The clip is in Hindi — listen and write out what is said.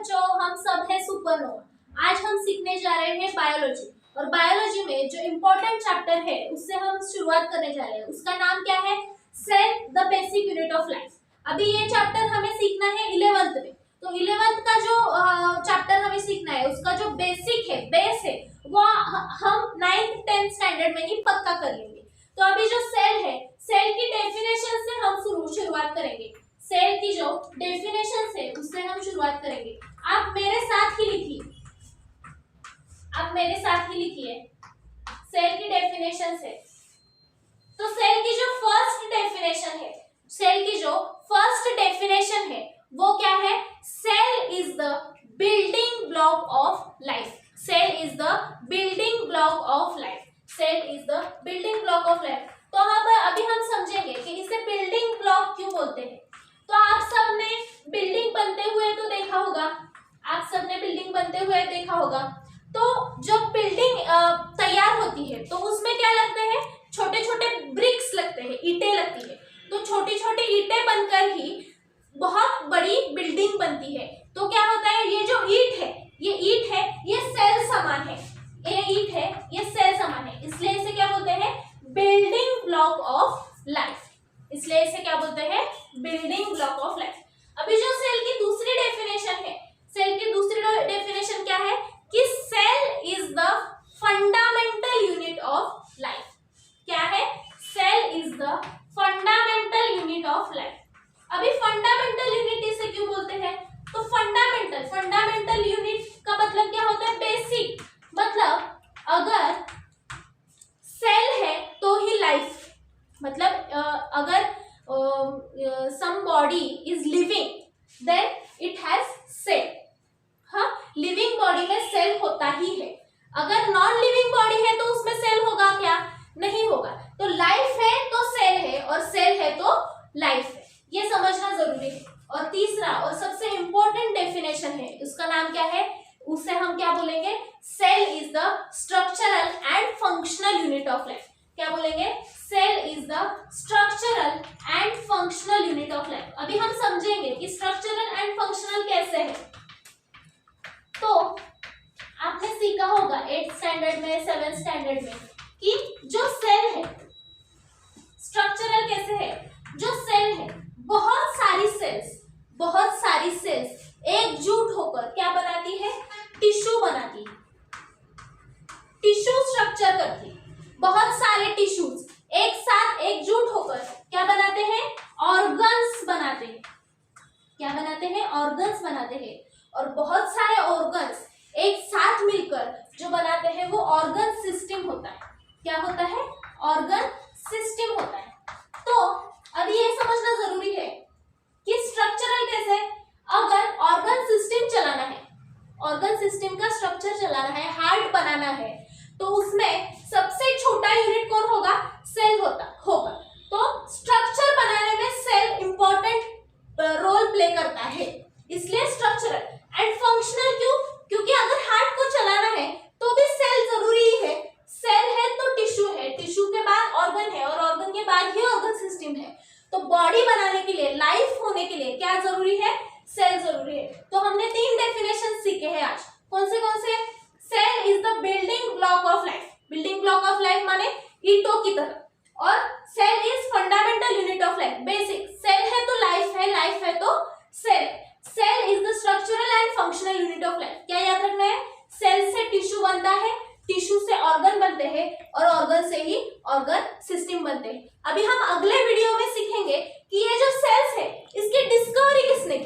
बच्चों, हम सब हैं सुपरनोवा। आज हम सीखने जा रहे हैं बायोलॉजी और बायोलॉजी में जो इम्पोर्टेंट चैप्टर है उससे हम शुरुआत करने जा रहे हैं। उसका नाम क्या है? Cell, the basic unit of life. अभी ये चैप्टर हमें सीखना है 11th में। तो 11th का जो चैप्टर हमें सीखना है उसका जो बेसिक है, बेस है, वो हम 9th 10th स्टैंडर्ड में ही पक्का कर लेंगे। तो अभी जो सेल है, सेल की डेफिनेशन से हम शुरुआत करेंगे। सेल की जो डेफिनेशन है उससे हम शुरुआत करेंगे। आप मेरे साथ ही लिखिए, सेल की डेफिनेशन से। तो सेल की जो फर्स्ट डेफिनेशन है वो क्या है? Cell is the building block of life. Cell is the building block of life. Cell is the building block of life. तो अभी हम समझेंगे कि इसे बिल्डिंग ब्लॉक क्यों बोलते हैं। तो आप सबने बिल्डिंग बनते हुए तो देखा होगा। तो जब बिल्डिंग तैयार होती है तो उसमें क्या लगते हैं? छोटे छोटे ब्रिक्स लगते हैं, ईंटें लगती है। तो छोटी छोटी ईंटें बनकर ही बहुत बड़ी बिल्डिंग बनती है। तो क्या होता है? ये जो ईंट है ये सेल समान है। इसलिए इसे क्या बोलते हैं? Building block of life. Building block of life. अभी जो सेल की दूसरी डेफिनेशन क्या है? कि cell is the fundamental unit of life. क्या है? Cell is the fundamental unit of life. अभी फंडामेंटल यूनिट इसे क्यों बोलते हैं? तो फंडामेंटल यूनिट का मतलब क्या होता है? बेसिक। मतलब अगर सेल है तो ही लाइफ। मतलब अगर some body is living then it has cell। हाँ, लिविंग बॉडी में सेल होता ही है। अगर नॉन लिविंग बॉडी है तो उसमें सेल होगा क्या? नहीं होगा। तो लाइफ है तो सेल है और सेल है तो लाइफ है, ये समझना जरूरी है। और तीसरा और सबसे इंपॉर्टेंट डेफिनेशन है, उसका नाम क्या है? उसे हम क्या बोलेंगे? Cell is the structural and functional unit of life. क्या बोलेंगे? Cell is the structural and functional unit of life. अभी हम समझेंगे कि स्ट्रक्चरल एंड फंक्शनल कैसे है। तो आपने सीखा होगा 8th स्टैंडर्ड में, 7th स्टैंडर्ड में कि जो सेल है स्ट्रक्चरल कैसे है। जो सेल है, बहुत सारी सेल्स एकजुट होकर क्या बनाती है? टिश्यू बनाती है, टिश्यू स्ट्रक्चर करती है। बहुत सारे टिश्यूज एक साथ एकजुट होकर क्या बनाते हैं? ऑर्गन्स बनाते हैं। क्या बनाते हैं? ऑर्गन्स बनाते हैं। और बहुत सारे ऑर्गन्स एक साथ मिलकर जो बनाते हैं वो ऑर्गन सिस्टम होता है। क्या होता है? ऑर्गन सिस्टम होता है। तो अभी ये समझना जरूरी है कि स्ट्रक्चरल कैसे। अगर ऑर्गन सिस्टम चलाना है, ऑर्गन सिस्टम का स्ट्रक्चर चलाना है, हार्ट बनाना है, तो उसमें सबसे छोटा यूनिट कौन होगा? सेल होगा। तो स्ट्रक्चर बनाने में सेल इंपॉर्टेंट रोल प्ले करता है। इसलिए स्ट्रक्चरल एंड फंक्शनल क्यों? क्योंकि अगर हार्ट को चलाना है तो भी सेल जरूरी है। सेल है तो टिश्यू है, टिश्यू के बाद ऑर्गन है और ऑर्गन के बाद ही ऑर्गन सिस्टम है। तो बॉडी बनाने के लिए, लाइफ होने के लिए क्या जरूरी है? सेल जरूरी है। तो हमने 3 डेफिनेशन सीखे हैं आज। कौन से? Cell is the building block of life. Building block of life माने ईंटों की तरह। और cell is fundamental unit of life, basic. Cell है तो लाइफ है, लाइफ है तो cell. Cell is the structural and functional unit of life. क्या याद रखना है? सेल से टिश्यू बनता है, टिश्यू से ऑर्गन बनते हैं और ऑर्गन से ही ऑर्गन सिस्टम बनते हैं। अभी हम अगले वीडियो में सीखेंगे कि ये जो सेल्स है इसकी डिस्कवरी किसने